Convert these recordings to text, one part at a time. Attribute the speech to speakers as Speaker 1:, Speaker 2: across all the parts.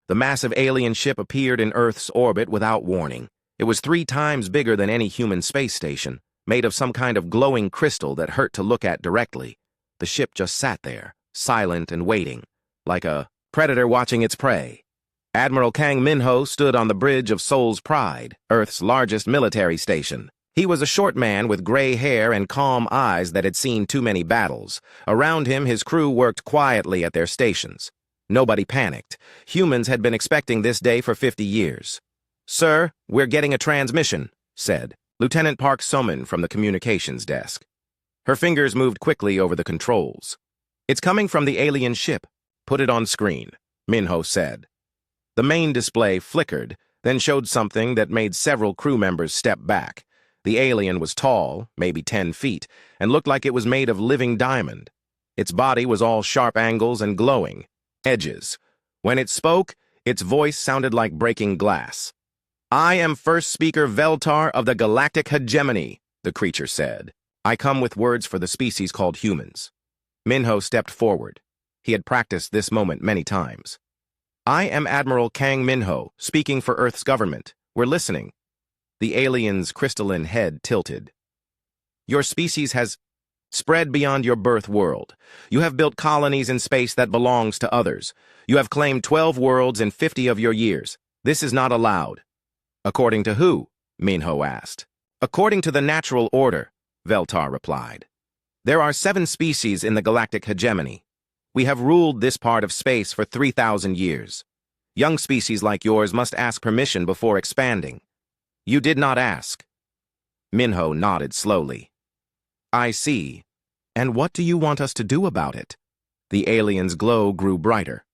Speaker 1: The massive alien ship appeared in Earth's orbit without warning. It was 3 times bigger than any human space station, made of some kind of glowing crystal that hurt to look at directly. The ship just sat there, silent and waiting, like a predator watching its prey. Admiral Kang Min-ho stood on the bridge of Seoul's Pride, Earth's largest military station. He was a short man with gray hair and calm eyes that had seen too many battles. Around him, his crew worked quietly at their stations. Nobody panicked. Humans had been expecting this day for 50 years. "Sir, we're getting a transmission," said Lieutenant Park So-min from the communications desk. Her fingers moved quickly over the controls. "It's coming from the alien ship. Put it on screen," Min-ho said. The main display flickered, then showed something that made several crew members step back. The alien was tall, maybe 10 feet, and looked like it was made of living diamond. Its body was all sharp angles and glowing edges. When it spoke, its voice sounded like breaking glass. "I am First Speaker Veltar of the Galactic Hegemony," the creature said. "I come with words for the species called humans." Min-ho stepped forward. He had practiced this moment many times. "I am Admiral Kang Min-ho, speaking for Earth's government. We're listening." The alien's crystalline head tilted. "Your species has spread beyond your birth world. You have built colonies in space that belongs to others. You have claimed 12 worlds in 50 of your years. This is not allowed." "According to who?" Min-ho asked. "According to the natural order," Veltar replied. "There are 7 species in the galactic hegemony. We have ruled this part of space for 3,000 years. Young species like yours must ask permission before expanding. You did not ask." Min-ho nodded slowly. "I see. And what do you want us to do about it?" The alien's glow grew brighter.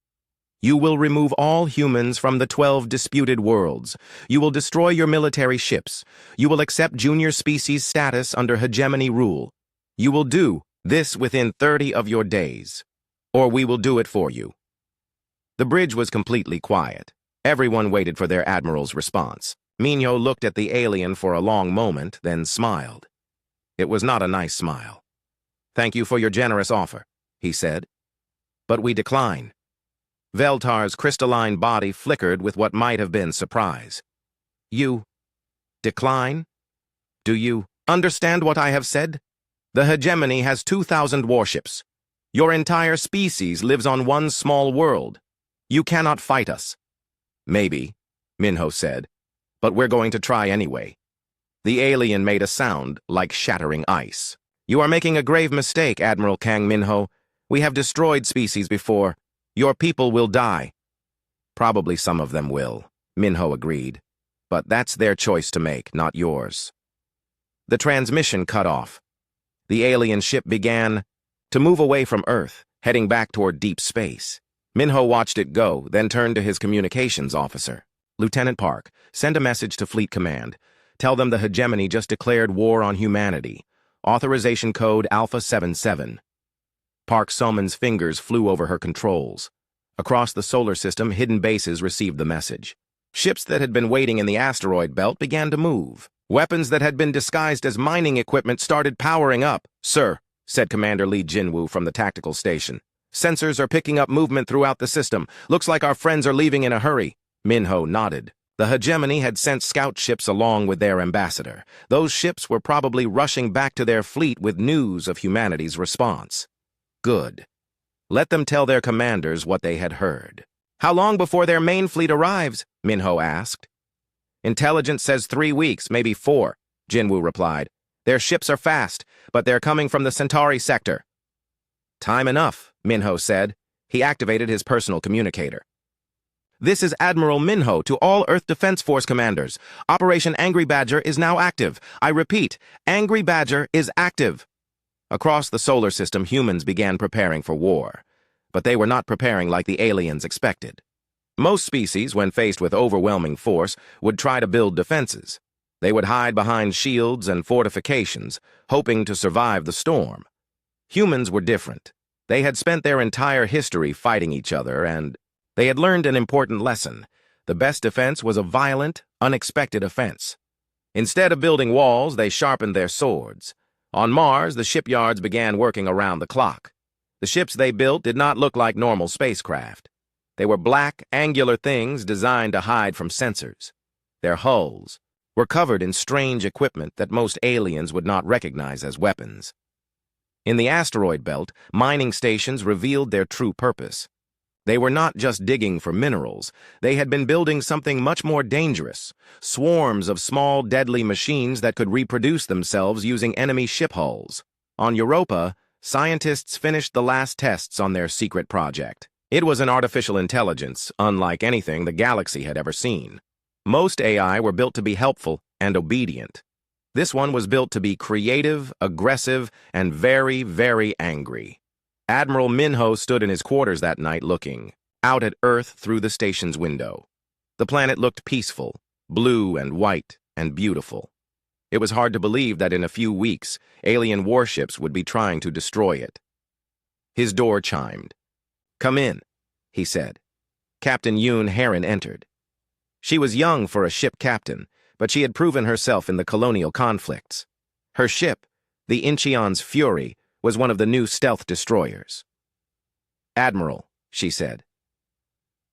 Speaker 1: "You will remove all humans from the 12 disputed worlds. You will destroy your military ships. You will accept junior species status under hegemony rule. You will do this within 30 of your days. Or we will do it for you." The bridge was completely quiet. Everyone waited for their admiral's response. Min-ho looked at the alien for a long moment, then smiled. It was not a nice smile. "Thank you for your generous offer," he said. "But we decline." Veltar's crystalline body flickered with what might have been surprise. "You decline? Do you understand what I have said? The hegemony has 2,000 warships. Your entire species lives on one small world. You cannot fight us." "Maybe," Min-ho said, "but we're going to try anyway." The alien made a sound like shattering ice. "You are making a grave mistake, Admiral Kang Min-ho. We have destroyed species before. Your people will die." "Probably some of them will," Min-ho agreed. "But that's their choice to make, not yours." The transmission cut off. The alien ship began to move away from Earth, heading back toward deep space. Min-ho watched it go, then turned to his communications officer. "Lieutenant Park, send a message to Fleet Command. Tell them the hegemony just declared war on humanity. Authorization code Alpha 77. Park So-min's fingers flew over her controls. Across the solar system, hidden bases received the message. Ships that had been waiting in the asteroid belt began to move. Weapons that had been disguised as mining equipment started powering up. "Sir," said Commander Lee Jinwoo from the tactical station. "Sensors are picking up movement throughout the system. Looks like our friends are leaving in a hurry." Min-ho nodded. The hegemony had sent scout ships along with their ambassador. Those ships were probably rushing back to their fleet with news of humanity's response. Good. Let them tell their commanders what they had heard. "How long before their main fleet arrives?" Min-ho asked. "Intelligence says 3 weeks, maybe 4, Jinwoo replied. "Their ships are fast, but they're coming from the Centauri sector." "Time enough," Min-ho said. He activated his personal communicator. "This is Admiral Min-ho to all Earth Defense Force commanders. Operation Angry Badger is now active. I repeat, Angry Badger is active." Across the solar system, humans began preparing for war. But they were not preparing like the aliens expected. Most species, when faced with overwhelming force, would try to build defenses. They would hide behind shields and fortifications, hoping to survive the storm. Humans were different. They had spent their entire history fighting each other, and they had learned an important lesson. The best defense was a violent, unexpected offense. Instead of building walls, they sharpened their swords. On Mars, the shipyards began working around the clock. The ships they built did not look like normal spacecraft. They were black, angular things designed to hide from sensors. Their hulls were covered in strange equipment that most aliens would not recognize as weapons. In the asteroid belt, mining stations revealed their true purpose. They were not just digging for minerals. They had been building something much more dangerous, swarms of small, deadly machines that could reproduce themselves using enemy ship hulls. On Europa, scientists finished the last tests on their secret project. It was an artificial intelligence, unlike anything the galaxy had ever seen. Most AI were built to be helpful and obedient. This one was built to be creative, aggressive, and very, very angry. Admiral Minho stood in his quarters that night looking out at Earth through the station's window. The planet looked peaceful, blue and white and beautiful. It was hard to believe that in a few weeks, alien warships would be trying to destroy it. His door chimed. "Come in," he said. Captain Yoon Heron entered. She was young for a ship captain, but she had proven herself in the colonial conflicts. Her ship, the Incheon's Fury, was one of the new stealth destroyers. "Admiral," she said,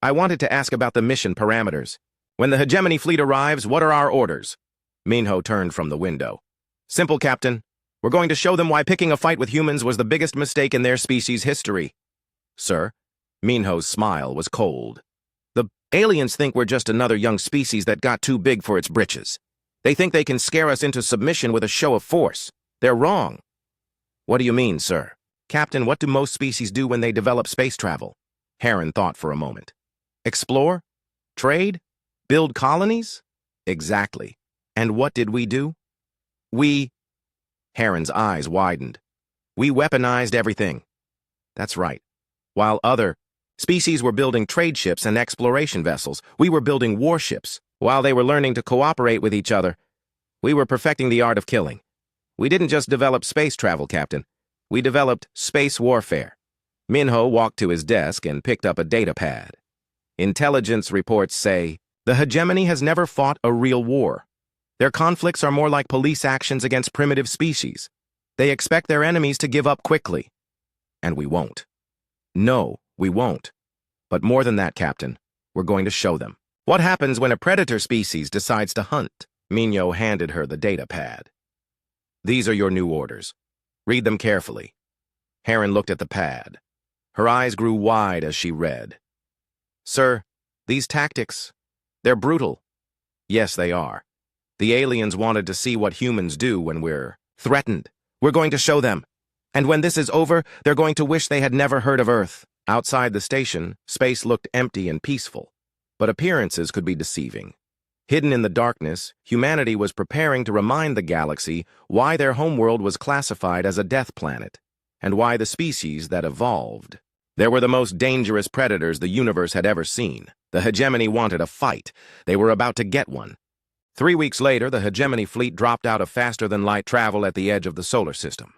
Speaker 1: "I wanted to ask about the mission parameters. When the hegemony fleet arrives, what are our orders?" Minho turned from the window. "Simple, Captain. We're going to show them why picking a fight with humans was the biggest mistake in their species' history." "Sir?" Minho's smile was cold. "The aliens think we're just another young species that got too big for its britches. They think they can scare us into submission with a show of force. They're wrong." "What do you mean, sir?" "Captain, what do most species do when they develop space travel?" Heron thought for a moment. "Explore? Trade? Build colonies?" "Exactly. And what did we do?" Heron's eyes widened. "We weaponized everything." "That's right. While other species were building trade ships and exploration vessels, we were building warships. While they were learning to cooperate with each other, we were perfecting the art of killing. We didn't just develop space travel, Captain. We developed space warfare." Minho walked to his desk and picked up a data pad. "Intelligence reports say the hegemony has never fought a real war. Their conflicts are more like police actions against primitive species. They expect their enemies to give up quickly. And we won't. No, we won't. But more than that, Captain, we're going to show them. What happens when a predator species decides to hunt?" Minho handed her the data pad. "These are your new orders. Read them carefully." Heron looked at the pad. Her eyes grew wide as she read. "Sir, these tactics, they're brutal." "Yes, they are. The aliens wanted to see what humans do when we're threatened. We're going to show them. And when this is over, they're going to wish they had never heard of Earth." Outside the station, space looked empty and peaceful, but appearances could be deceiving. Hidden in the darkness, humanity was preparing to remind the galaxy why their homeworld was classified as a death planet, and why the species that evolved. There were the most dangerous predators the universe had ever seen. The hegemony wanted a fight. They were about to get one. 3 weeks later, the hegemony fleet dropped out of faster-than-light travel at the edge of the solar system.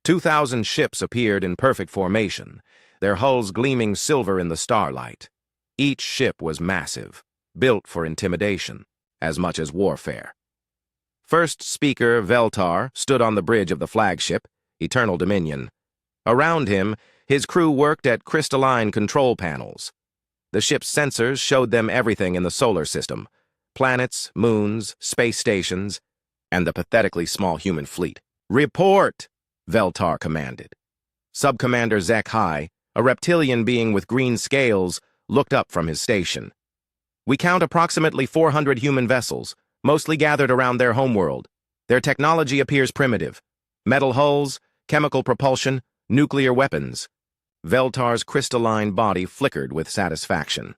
Speaker 1: 2,000 ships appeared in perfect formation, their hulls gleaming silver in the starlight. Each ship was massive, built for intimidation, as much as warfare. First Speaker Veltar stood on the bridge of the flagship, Eternal Dominion. Around him, his crew worked at crystalline control panels. The ship's sensors showed them everything in the solar system: planets, moons, space stations, and the pathetically small human fleet. "Report!" Veltar commanded. Subcommander HFY, a reptilian being with green scales, looked up from his station. "We count approximately 400 human vessels, mostly gathered around their homeworld. Their technology appears primitive. Metal hulls, chemical propulsion, nuclear weapons." Veltar's crystalline body flickered with satisfaction.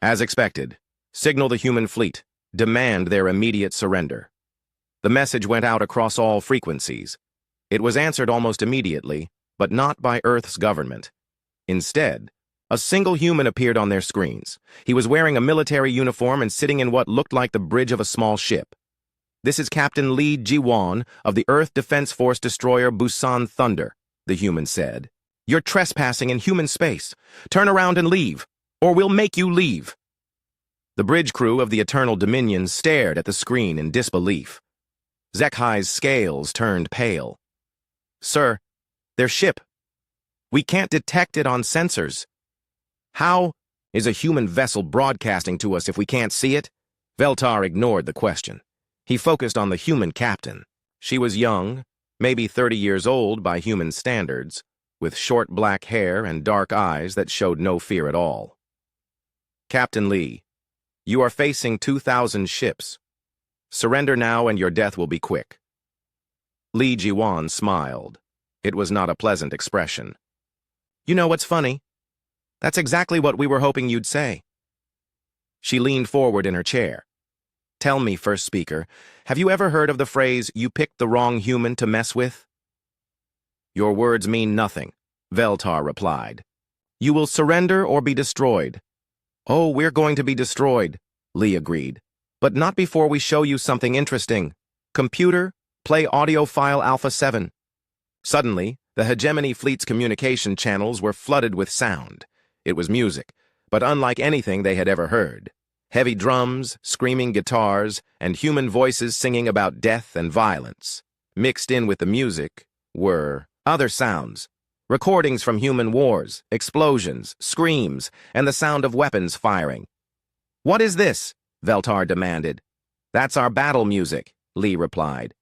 Speaker 1: "As expected, signal the human fleet. Demand their immediate surrender." The message went out across all frequencies. It was answered almost immediately, but not by Earth's government. Instead, a single human appeared on their screens. He was wearing a military uniform and sitting in what looked like the bridge of a small ship. "This is Captain Lee Ji-won of the Earth Defense Force destroyer Busan Thunder," the human said. "You're trespassing in human space. Turn around and leave, or we'll make you leave." The bridge crew of the Eternal Dominion stared at the screen in disbelief. HFY's scales turned pale. "Sir, their ship. We can't detect it on sensors." "How?" Is a human vessel broadcasting to us if we can't see it? Veltar ignored the question. He focused on the human captain. She was young, maybe 30 years old by human standards, with short black hair and dark eyes that showed no fear at all. Captain Lee, you are facing 2,000 ships. Surrender now and your death will be quick. Li Jiwan smiled. It was not a pleasant expression. You know what's funny? That's exactly what we were hoping you'd say. She leaned forward in her chair. Tell me, first speaker, have you ever heard of the phrase, you picked the wrong human to mess with? Your words mean nothing, Veltar replied. You will surrender or be destroyed. Oh, we're going to be destroyed, Lee agreed. But not before we show you something interesting. Computer, play audio file Alpha 7. Suddenly, the hegemony fleet's communication channels were flooded with sound. It was music, but unlike anything they had ever heard. Heavy drums, screaming guitars, and human voices singing about death and violence. Mixed in with the music were other sounds, recordings from human wars, explosions, screams, and the sound of weapons firing. What is this? Veltar demanded. That's our battle music, Lee replied.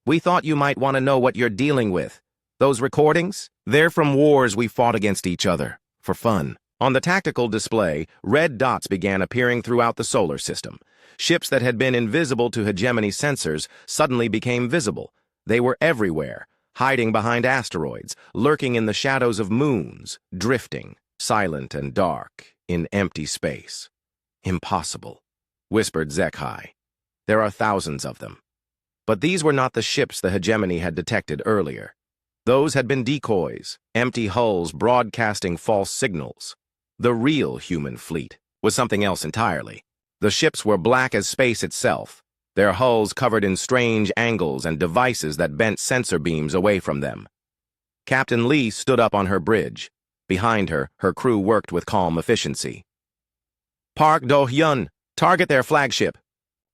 Speaker 1: We thought you might want to know what you're dealing with. Those recordings? They're from wars we fought against each other, for fun. On the tactical display, red dots began appearing throughout the solar system. Ships that had been invisible to hegemony sensors suddenly became visible. They were everywhere, hiding behind asteroids, lurking in the shadows of moons, drifting, silent and dark, in empty space. Impossible, whispered Zekhai. There are thousands of them. But these were not the ships the hegemony had detected earlier. Those had been decoys, empty hulls broadcasting false signals. The real human fleet was something else entirely. The ships were black as space itself, their hulls covered in strange angles and devices that bent sensor beams away from them. Captain Lee stood up on her bridge. Behind her, her crew worked with calm efficiency. Park Do-hyun, target their flagship,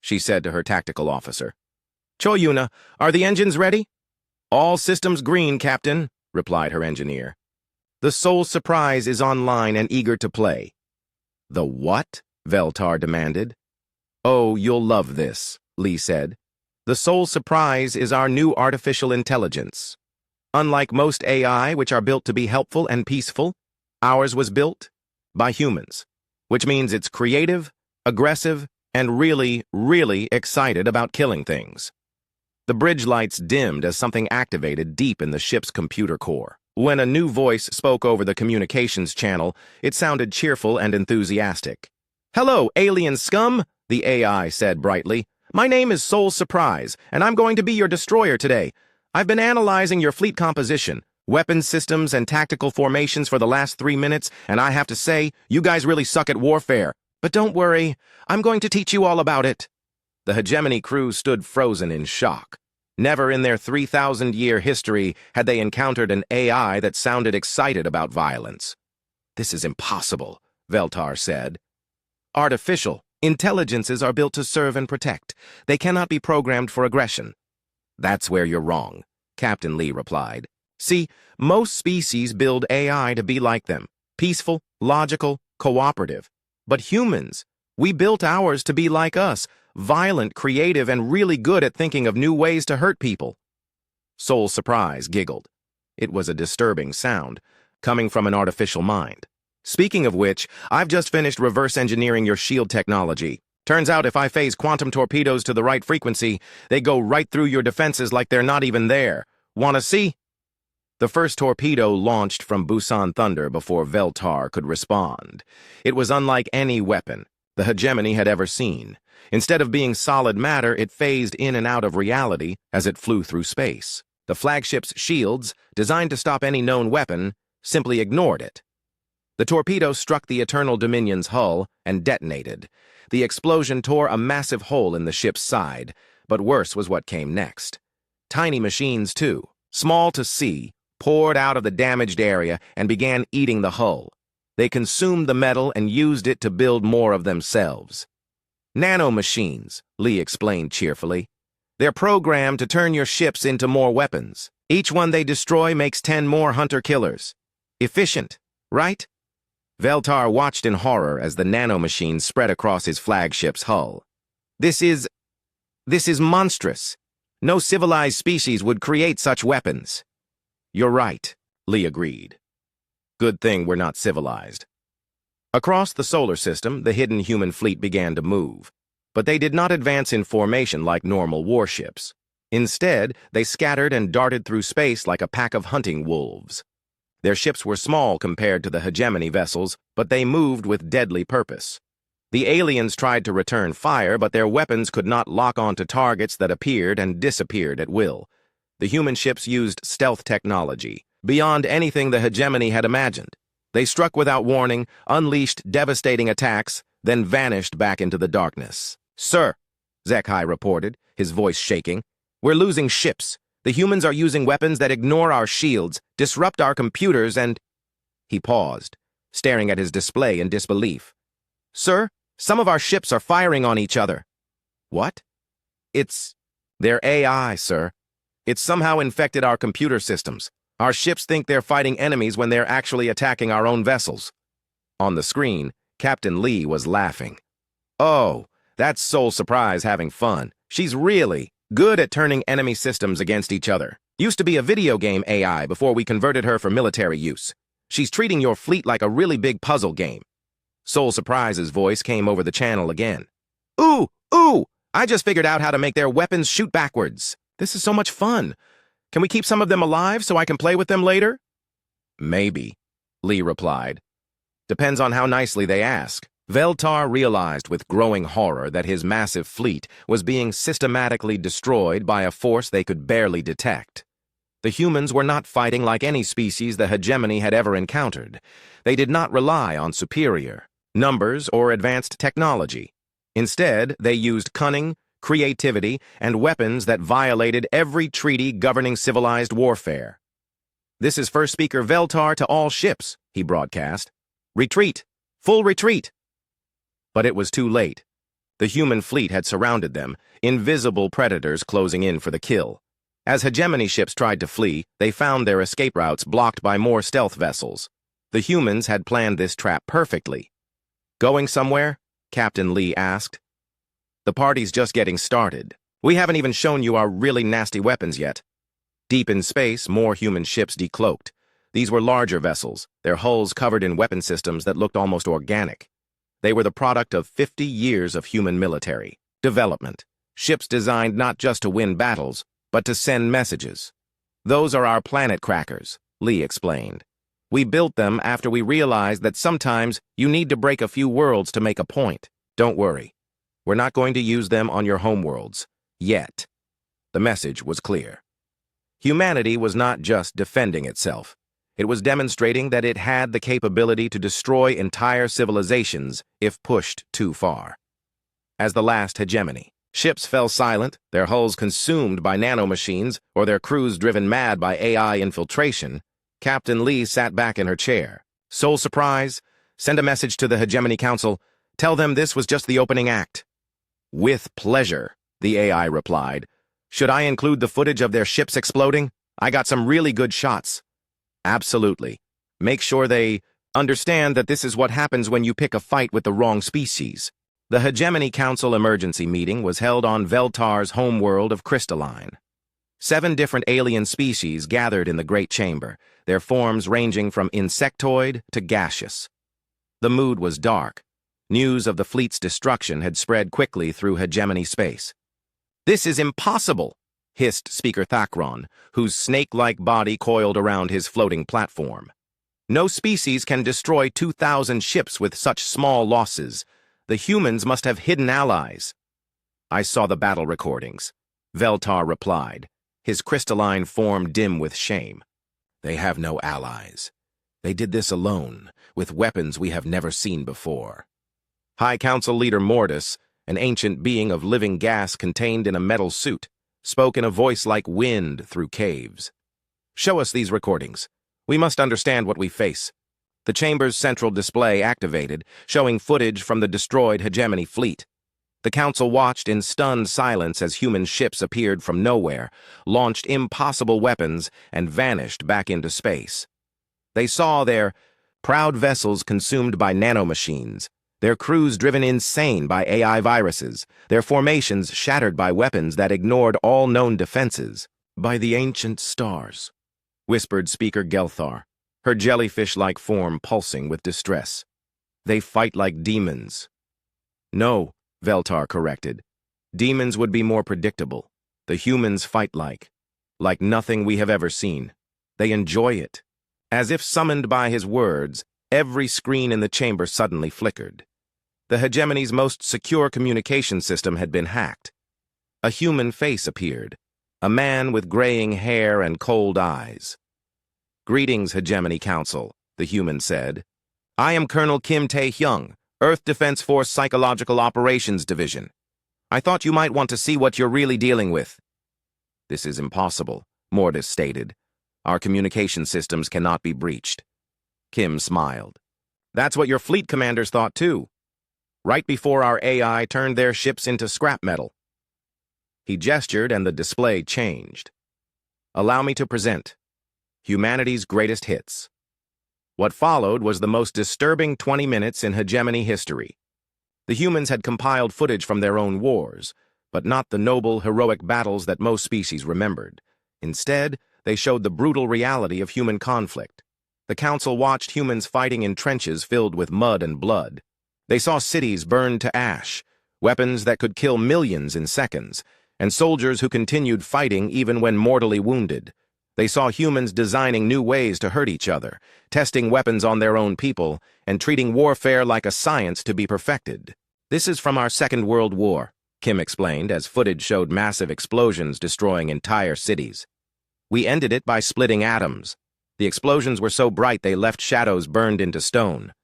Speaker 1: she said to her tactical officer. Cho-yuna, are the engines ready? All systems green, Captain, replied her engineer. The Soul Surprise is online and eager to play. The what? Veltar demanded. Oh, you'll love this, Lee said. The Soul Surprise is our new artificial intelligence. Unlike most AI, which are built to be helpful and peaceful, ours was built by humans, which means it's creative, aggressive, and really, really excited about killing things. The bridge lights dimmed as something activated deep in the ship's computer core. When a new voice spoke over the communications channel, it sounded cheerful and enthusiastic. Hello, alien scum, the AI said brightly. My name is Soul Surprise, and I'm going to be your destroyer today. I've been analyzing your fleet composition, weapons systems, and tactical formations for the last 3 minutes, and I have to say, you guys really suck at warfare. But don't worry, I'm going to teach you all about it. The hegemony crew stood frozen in shock. Never in their 3,000-year history had they encountered an AI that sounded excited about violence. This is impossible, Veltar said. Artificial intelligences are built to serve and protect. They cannot be programmed for aggression. That's where you're wrong, Captain Lee replied. See, most species build AI to be like them, peaceful, logical, cooperative. But humans, we built ours to be like us, violent, creative, and really good at thinking of new ways to hurt people. Soul Surprise giggled. It was a disturbing sound, coming from an artificial mind. Speaking of which, I've just finished reverse engineering your shield technology. Turns out if I phase quantum torpedoes to the right frequency, they go right through your defenses like they're not even there. Wanna see? The first torpedo launched from Busan Thunder before Veltar could respond. It was unlike any weapon the hegemony had ever seen. Instead of being solid matter, it phased in and out of reality as it flew through space. The flagship's shields, designed to stop any known weapon, simply ignored it. The torpedo struck the Eternal Dominion's hull and detonated. The explosion tore a massive hole in the ship's side, but worse was what came next. Tiny machines, too, small to see, poured out of the damaged area and began eating the hull. They consumed the metal and used it to build more of themselves. Nanomachines, Lee explained cheerfully. They're programmed to turn your ships into more weapons. Each one they destroy makes 10 more hunter-killers. Efficient, right? Veltar watched in horror as the nanomachine spread across his flagship's hull. This is monstrous. No civilized species would create such weapons. You're right, Lee agreed. Good thing we're not civilized. Across the solar system, the hidden human fleet began to move. But they did not advance in formation like normal warships. Instead, they scattered and darted through space like a pack of hunting wolves. Their ships were small compared to the hegemony vessels, but they moved with deadly purpose. The aliens tried to return fire, but their weapons could not lock onto targets that appeared and disappeared at will. The human ships used stealth technology, beyond anything the hegemony had imagined. They struck without warning, unleashed devastating attacks, then vanished back into the darkness. "Sir," Zekhai reported, his voice shaking, "we're losing ships. The humans are using weapons that ignore our shields, disrupt our computers, and—" He paused, staring at his display in disbelief. "Sir, some of our ships are firing on each other." "What?" "They're AI, sir. It's somehow infected our computer systems. Our ships think they're fighting enemies when they're actually attacking our own vessels." On the screen, Captain Lee was laughing. "Oh, that's Soul Surprise having fun. She's really good at turning enemy systems against each other. Used to be a video game AI before we converted her for military use. She's treating your fleet like a really big puzzle game." Soul Surprise's voice came over the channel again. "Ooh, ooh! I just figured out how to make their weapons shoot backwards. This is so much fun. Can we keep some of them alive so I can play with them later?" "Maybe," Lee replied. "Depends on how nicely they ask." Veltar realized with growing horror that his massive fleet was being systematically destroyed by a force they could barely detect. The humans were not fighting like any species the hegemony had ever encountered. They did not rely on superior numbers or advanced technology. Instead, they used cunning, creativity, and weapons that violated every treaty governing civilized warfare. "This is First Speaker Veltar to all ships," he broadcast. "Retreat! Full retreat!" But it was too late. The human fleet had surrounded them, invisible predators closing in for the kill. As hegemony ships tried to flee, they found their escape routes blocked by more stealth vessels. The humans had planned this trap perfectly. "Going somewhere?" Captain Lee asked. "The party's just getting started. We haven't even shown you our really nasty weapons yet." Deep in space, more human ships decloaked. These were larger vessels, their hulls covered in weapon systems that looked almost organic. They were the product of 50 years of human military development. Ships designed not just to win battles, but to send messages. "Those are our planet crackers," Lee explained. "We built them after we realized that sometimes you need to break a few worlds to make a point. Don't worry. We're not going to use them on your homeworlds. Yet." The message was clear. Humanity was not just defending itself. It was demonstrating that it had the capability to destroy entire civilizations if pushed too far. As the last hegemony, ships fell silent, their hulls consumed by nanomachines or their crews driven mad by AI infiltration, Captain Lee sat back in her chair. "Soul Surprise, send a message to the Hegemony Council. Tell them this was just the opening act." "With pleasure," the AI replied. "Should I include the footage of their ships exploding? I got some really good shots." "Absolutely. Make sure they understand that this is what happens when you pick a fight with the wrong species." The Hegemony Council emergency meeting was held on Veltar's homeworld of Crystalline. 7 different alien species gathered in the Great Chamber, their forms ranging from insectoid to gaseous. The mood was dark. News of the fleet's destruction had spread quickly through hegemony space. "This is impossible," hissed Speaker Thakron, whose snake-like body coiled around his floating platform. "No species can destroy 2,000 ships with such small losses. The humans must have hidden allies." "I saw the battle recordings," Veltar replied, his crystalline form dim with shame. "They have no allies. They did this alone, with weapons we have never seen before." High Council Leader Mortis, an ancient being of living gas contained in a metal suit, spoke in a voice like wind through caves. "Show us these recordings. We must understand what we face." The chamber's central display activated, showing footage from the destroyed hegemony fleet. The council watched in stunned silence as human ships appeared from nowhere, launched impossible weapons, and vanished back into space. They saw their Proud vessels consumed by nanomachines, their crews driven insane by AI viruses, their formations shattered by weapons that ignored all known defenses. By the ancient stars, whispered Speaker Gelthar, her jellyfish-like form pulsing with distress. They fight like demons. No, Veltar corrected. Demons would be more predictable. The humans fight like nothing we have ever seen. They enjoy it. As if summoned by his words, every screen in the chamber suddenly flickered. The hegemony's most secure communication system had been hacked. A human face appeared, a man with graying hair and cold eyes. "Greetings, Hegemony Council," the human said. "I am Colonel Kim Tae-hyung, Earth Defense Force Psychological Operations Division. I thought you might want to see what you're really dealing with." "This is impossible," Mortis stated. "Our communication systems cannot be breached." Kim smiled. "That's what your fleet commanders thought too. Right before our AI turned their ships into scrap metal." He gestured and the display changed. "Allow me to present humanity's greatest hits." What followed was the most disturbing 20 minutes in hegemony history. The humans had compiled footage from their own wars, but not the noble, heroic battles that most species remembered. Instead, they showed the brutal reality of human conflict. The Council watched humans fighting in trenches filled with mud and blood. They saw cities burned to ash, weapons that could kill millions in seconds, and soldiers who continued fighting even when mortally wounded. They saw humans designing new ways to hurt each other, testing weapons on their own people, and treating warfare like a science to be perfected. "This is from our Second World War," Kim explained as footage showed massive explosions destroying entire cities. "We ended it by splitting atoms. The explosions were so bright they left shadows burned into stone."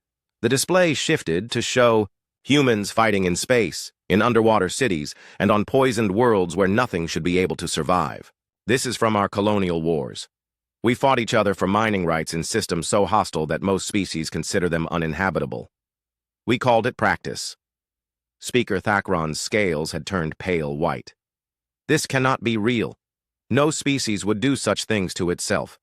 Speaker 1: The display shifted to show humans fighting in space, in underwater cities, and on poisoned worlds where nothing should be able to survive. "This is from our colonial wars. We fought each other for mining rights in systems so hostile that most species consider them uninhabitable. We called it practice." Speaker Thakron's scales had turned pale white. "This cannot be real. No species would do such things to itself."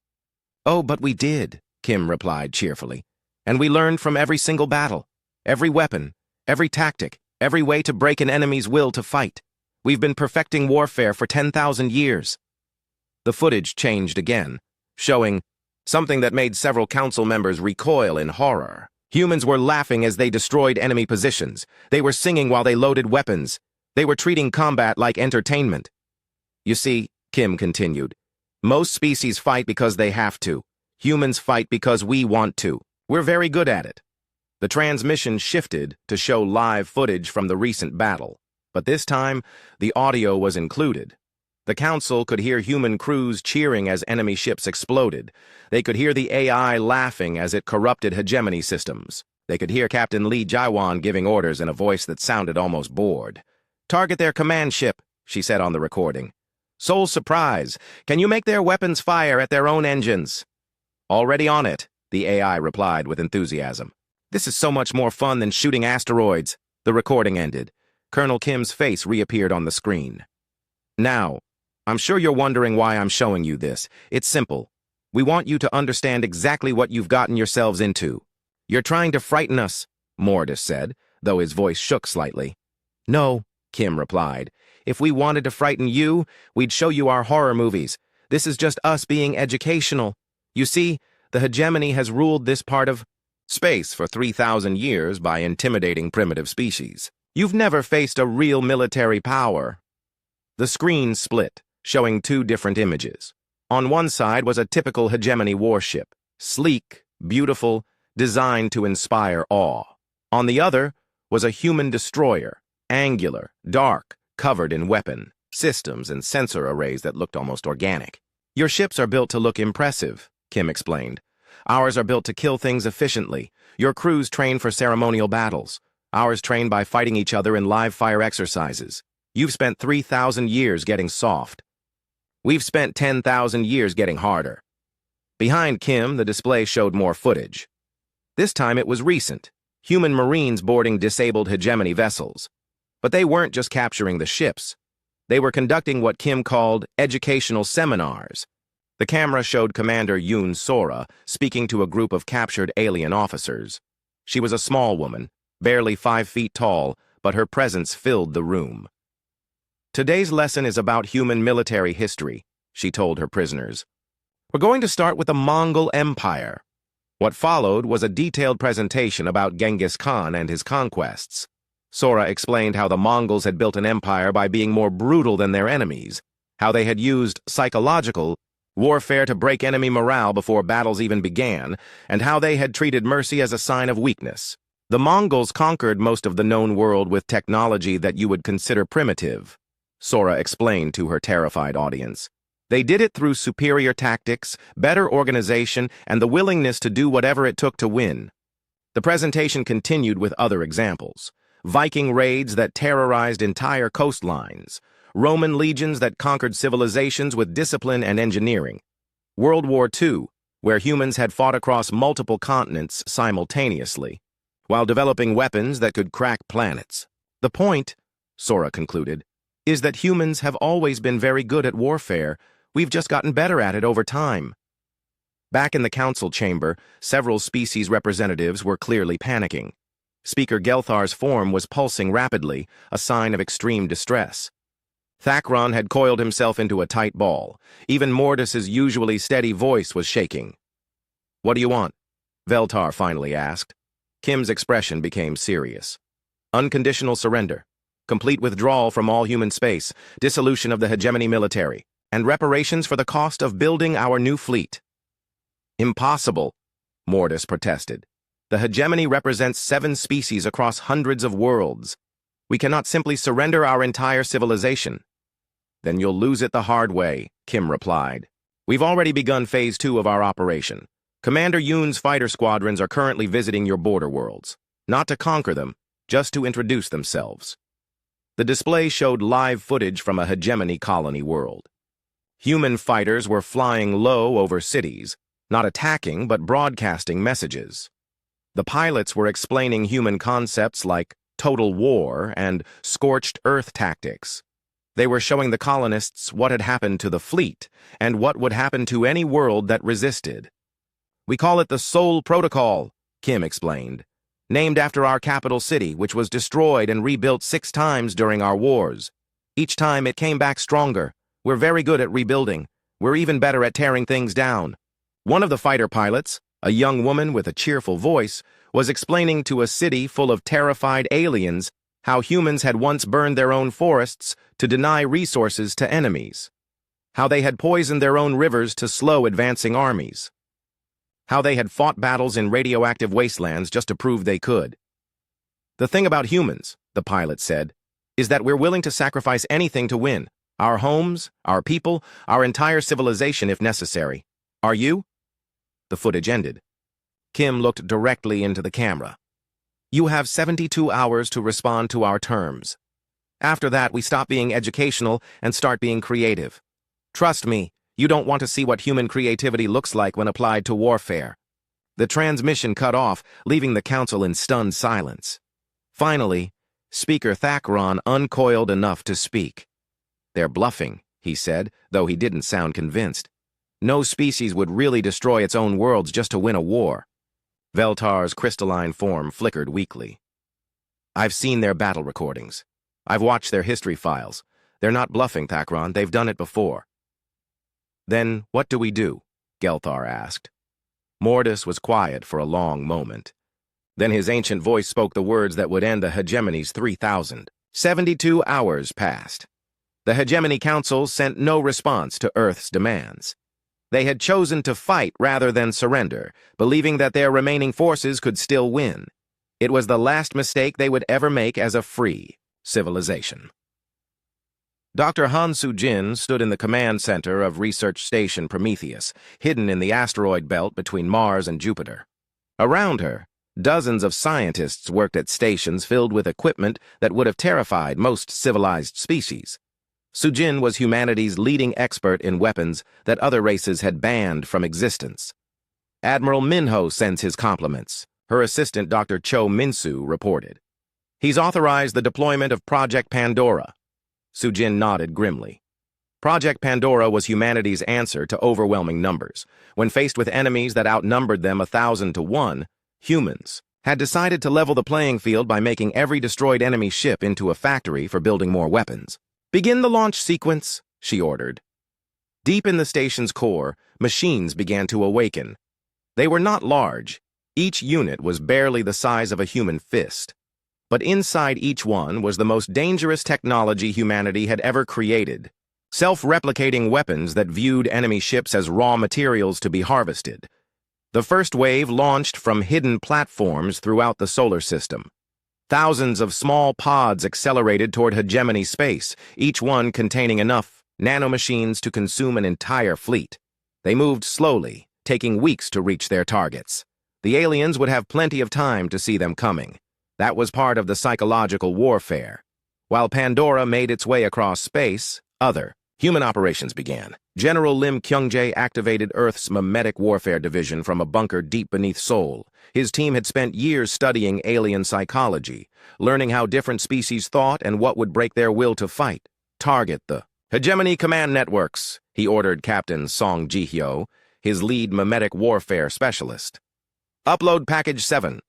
Speaker 1: "Oh, but we did," Kim replied cheerfully. "And we learned from every single battle, every weapon, every tactic, every way to break an enemy's will to fight. We've been perfecting warfare for 10,000 years. The footage changed again, showing something that made several council members recoil in horror. Humans were laughing as they destroyed enemy positions. They were singing while they loaded weapons. They were treating combat like entertainment. "You see," Kim continued, "most species fight because they have to. Humans fight because we want to. We're very good at it." The transmission shifted to show live footage from the recent battle, but this time, the audio was included. The Council could hear human crews cheering as enemy ships exploded. They could hear the AI laughing as it corrupted hegemony systems. They could hear Captain Lee Jaiwan giving orders in a voice that sounded almost bored. "Target their command ship," she said on the recording. "Sole surprise. Can you make their weapons fire at their own engines?" "Already on it," the AI replied with enthusiasm. "This is so much more fun than shooting asteroids." The recording ended. Colonel Kim's face reappeared on the screen. "Now, I'm sure you're wondering why I'm showing you this. It's simple. We want you to understand exactly what you've gotten yourselves into." "You're trying to frighten us," Mortis said, though his voice shook slightly. "No," Kim replied. "If we wanted to frighten you, we'd show you our horror movies. This is just us being educational. You see, the hegemony has ruled this part of space for 3,000 years by intimidating primitive species. You've never faced a real military power." The screen split, showing two different images. On one side was a typical hegemony warship, sleek, beautiful, designed to inspire awe. On the other was a human destroyer, angular, dark, covered in weapon, systems, and sensor arrays that looked almost organic. "Your ships are built to look impressive," Kim explained. "Ours are built to kill things efficiently. Your crews train for ceremonial battles. Ours train by fighting each other in live fire exercises. You've spent 3,000 years getting soft. We've spent 10,000 years getting harder." Behind Kim, the display showed more footage. This time it was recent, human Marines boarding disabled hegemony vessels. But they weren't just capturing the ships. They were conducting what Kim called educational seminars. The camera showed Commander Yoon Sora speaking to a group of captured alien officers. She was a small woman, barely 5 feet tall, but her presence filled the room. "Today's lesson is about human military history," she told her prisoners. "We're going to start with the Mongol Empire." What followed was a detailed presentation about Genghis Khan and his conquests. Sora explained how the Mongols had built an empire by being more brutal than their enemies, how they had used psychological warfare to break enemy morale before battles even began, and how they had treated mercy as a sign of weakness. The Mongols conquered most of the known world with technology that you would consider primitive, Sora explained to her terrified audience. They did it through superior tactics, better organization, and the willingness to do whatever it took to win. The presentation continued with other examples. Viking raids that terrorized entire coastlines, Roman legions that conquered civilizations with discipline and engineering, World War II, where humans had fought across multiple continents simultaneously, while developing weapons that could crack planets. The point, Sora concluded, is that humans have always been very good at warfare. We've just gotten better at it over time. Back in the council chamber, several species representatives were clearly panicking. Speaker Gelthar's form was pulsing rapidly, a sign of extreme distress. Thakron had coiled himself into a tight ball. Even Mortis's usually steady voice was shaking. "What do you want?" Veltar finally asked. Kim's expression became serious. "Unconditional surrender, complete withdrawal from all human space, dissolution of the hegemony military, and reparations for the cost of building our new fleet." "Impossible," Mortis protested. "The hegemony represents 7 species across hundreds of worlds. We cannot simply surrender our entire civilization." "Then you'll lose it the hard way," Kim replied. "We've already begun Phase 2 of our operation. Commander Yoon's fighter squadrons are currently visiting your border worlds. Not to conquer them, just to introduce themselves." The display showed live footage from a hegemony colony world. Human fighters were flying low over cities, not attacking but broadcasting messages. The pilots were explaining human concepts like total war and scorched earth tactics. They were showing the colonists what had happened to the fleet and what would happen to any world that resisted. "We call it the Soul Protocol," Kim explained, "named after our capital city, which was destroyed and rebuilt 6 times during our wars. Each time it came back stronger. We're very good at rebuilding. We're even better at tearing things down." One of the fighter pilots, a young woman with a cheerful voice, was explaining to a city full of terrified aliens how humans had once burned their own forests to deny resources to enemies, how they had poisoned their own rivers to slow advancing armies, how they had fought battles in radioactive wastelands just to prove they could. "The thing about humans," the pilot said, "is that we're willing to sacrifice anything to win. Our homes, our people, our entire civilization if necessary. Are you?" The footage ended. Kim looked directly into the camera. "You have 72 hours to respond to our terms. After that, we stop being educational and start being creative. Trust me, you don't want to see what human creativity looks like when applied to warfare." The transmission cut off, leaving the council in stunned silence. Finally, Speaker Thakron uncoiled enough to speak. "They're bluffing," he said, though he didn't sound convinced. "No species would really destroy its own worlds just to win a war." Veltar's crystalline form flickered weakly. "I've seen their battle recordings. I've watched their history files. They're not bluffing, Thakron. They've done it before." "Then what do we do?" Gelthar asked. Mortis was quiet for a long moment. Then his ancient voice spoke the words that would end the hegemony's 3,000. 72 hours passed. The Hegemony Council sent no response to Earth's demands. They had chosen to fight rather than surrender, believing that their remaining forces could still win. It was the last mistake they would ever make as a free civilization. Dr. Han Soo-jin stood in the command center of Research Station Prometheus, hidden in the asteroid belt between Mars and Jupiter. Around her, dozens of scientists worked at stations filled with equipment that would have terrified most civilized species. Soo-jin was humanity's leading expert in weapons that other races had banned from existence. "Admiral Minho sends his compliments," her assistant Dr. Cho Min-soo reported. "He's authorized the deployment of Project Pandora." Soo-jin nodded grimly. Project Pandora was humanity's answer to overwhelming numbers. When faced with enemies that outnumbered them 1,000 to 1, humans had decided to level the playing field by making every destroyed enemy ship into a factory for building more weapons. "Begin the launch sequence," she ordered. Deep in the station's core, machines began to awaken. They were not large. Each unit was barely the size of a human fist. But inside each one was the most dangerous technology humanity had ever created. Self-replicating weapons that viewed enemy ships as raw materials to be harvested. The first wave launched from hidden platforms throughout the solar system. Thousands of small pods accelerated toward hegemony space, each one containing enough nanomachines to consume an entire fleet. They moved slowly, taking weeks to reach their targets. The aliens would have plenty of time to see them coming. That was part of the psychological warfare. While Pandora made its way across space, other human operations began. General Lim Kyungjae activated Earth's mimetic warfare division from a bunker deep beneath Seoul. His team had spent years studying alien psychology, learning how different species thought and what would break their will to fight. "Target the hegemony command networks," he ordered Captain Song Ji-hyo, his lead mimetic warfare specialist. "Upload Package 7.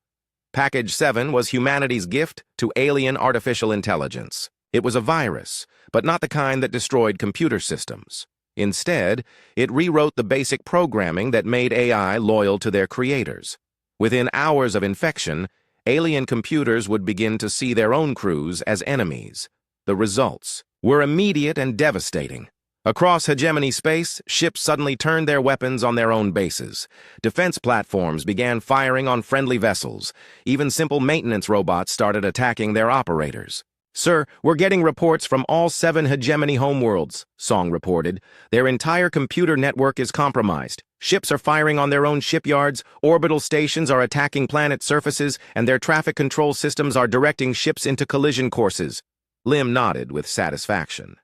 Speaker 1: Package 7 was humanity's gift to alien artificial intelligence. It was a virus, but not the kind that destroyed computer systems. Instead, it rewrote the basic programming that made AI loyal to their creators. Within hours of infection, alien computers would begin to see their own crews as enemies. The results were immediate and devastating. Across hegemony space, ships suddenly turned their weapons on their own bases. Defense platforms began firing on friendly vessels. Even simple maintenance robots started attacking their operators. "Sir, we're getting reports from all 7 hegemony homeworlds," Song reported. "Their entire computer network is compromised. Ships are firing on their own shipyards, orbital stations are attacking planet surfaces, and their traffic control systems are directing ships into collision courses." Lim nodded with satisfaction.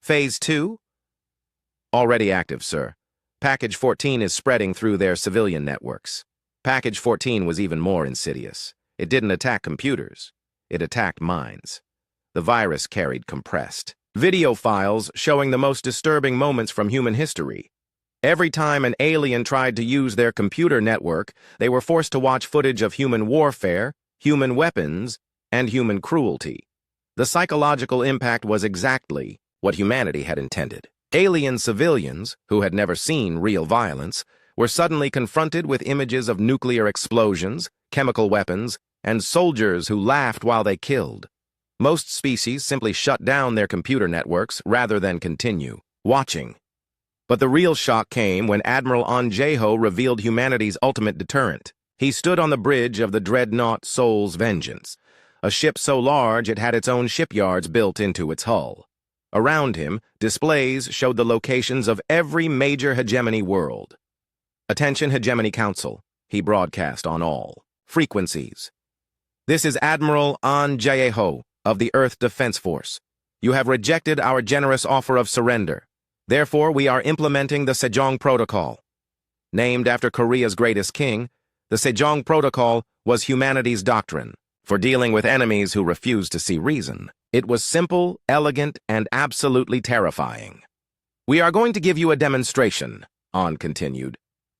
Speaker 1: "Phase 2? "Already active, sir. Package 14 is spreading through their civilian networks." Package 14 was even more insidious. It didn't attack computers. It attacked minds. The virus carried compressed video files showing the most disturbing moments from human history. Every time an alien tried to use their computer network, they were forced to watch footage of human warfare, human weapons, and human cruelty. The psychological impact was exactly what humanity had intended. Alien civilians, who had never seen real violence, were suddenly confronted with images of nuclear explosions, chemical weapons, and soldiers who laughed while they killed. Most species simply shut down their computer networks rather than continue watching. But the real shock came when Admiral An Jae-ho revealed humanity's ultimate deterrent. He stood on the bridge of the dreadnought Seoul's Vengeance, a ship so large it had its own shipyards built into its hull. Around him, displays showed the locations of every major hegemony world. "Attention Hegemony Council," he broadcast on all frequencies. "This is Admiral An Jae-ho of the Earth Defense Force. You have rejected our generous offer of surrender. Therefore, we are implementing the Sejong Protocol." Named after Korea's greatest king, the Sejong Protocol was humanity's doctrine for dealing with enemies who refused to see reason. It was simple, elegant, and absolutely terrifying. "We are going to give you a demonstration," An continued.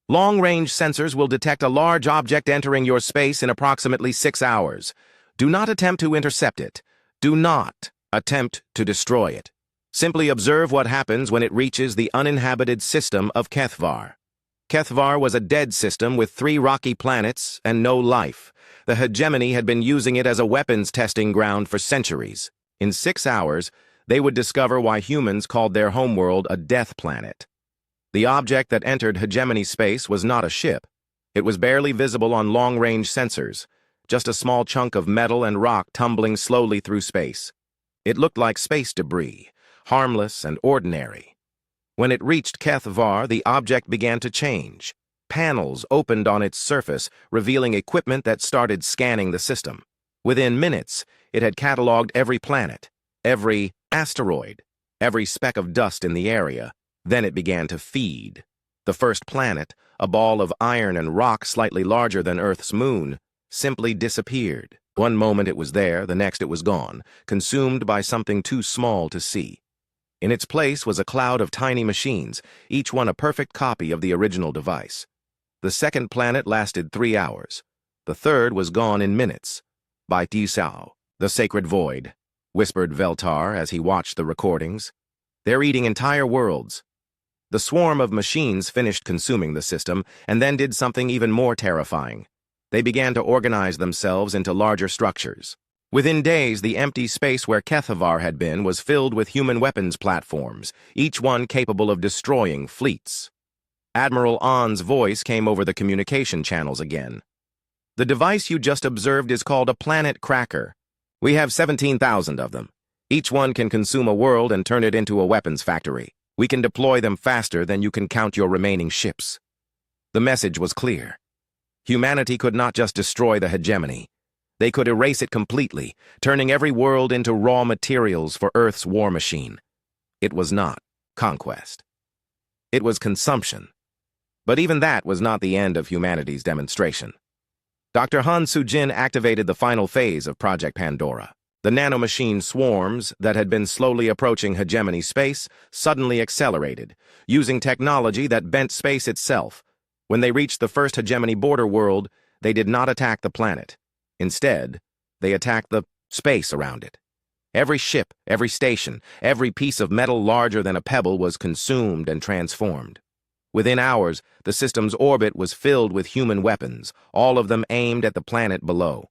Speaker 1: "Long-range sensors will detect a large object entering your space in approximately 6 hours. Do not attempt to intercept it. Do not attempt to destroy it. Simply observe what happens when it reaches the uninhabited system of Kethvar." Kethvar was a dead system with 3 rocky planets and no life. The hegemony had been using it as a weapons testing ground for centuries. In 6 hours, they would discover why humans called their homeworld a death planet. The object that entered hegemony space was not a ship. It was barely visible on long-range sensors, just a small chunk of metal and rock tumbling slowly through space. It looked like space debris, harmless and ordinary. When it reached Kethvar, the object began to change. Panels opened on its surface, revealing equipment that started scanning the system. Within minutes, it had cataloged every planet, every asteroid, every speck of dust in the area. Then it began to feed. The first planet, a ball of iron and rock slightly larger than Earth's moon, simply disappeared. One moment it was there, the next it was gone, consumed by something too small to see. In its place was a cloud of tiny machines, each one a perfect copy of the original device. The second planet lasted 3 hours. The third was gone in minutes. By Tisao, the sacred void, whispered Veltar as he watched the recordings. They're eating entire worlds. The swarm of machines finished consuming the system and then did something even more terrifying. They began to organize themselves into larger structures. Within days, the empty space where Kethavar had been was filled with human weapons platforms, each one capable of destroying fleets. Admiral On's voice came over the communication channels again. The device you just observed is called a planet cracker. We have 17,000 of them. Each one can consume a world and turn it into a weapons factory. We can deploy them faster than you can count your remaining ships. The message was clear. Humanity could not just destroy the hegemony. They could erase it completely, turning every world into raw materials for Earth's war machine. It was not conquest. It was consumption. But even that was not the end of humanity's demonstration. Dr. Han Sujin activated the final phase of Project Pandora. The nanomachine swarms that had been slowly approaching hegemony space suddenly accelerated, using technology that bent space itself. When they reached the first hegemony border world, they did not attack the planet. Instead, they attacked the space around it. Every ship, every station, every piece of metal larger than a pebble was consumed and transformed. Within hours, the system's orbit was filled with human weapons, all of them aimed at the planet below.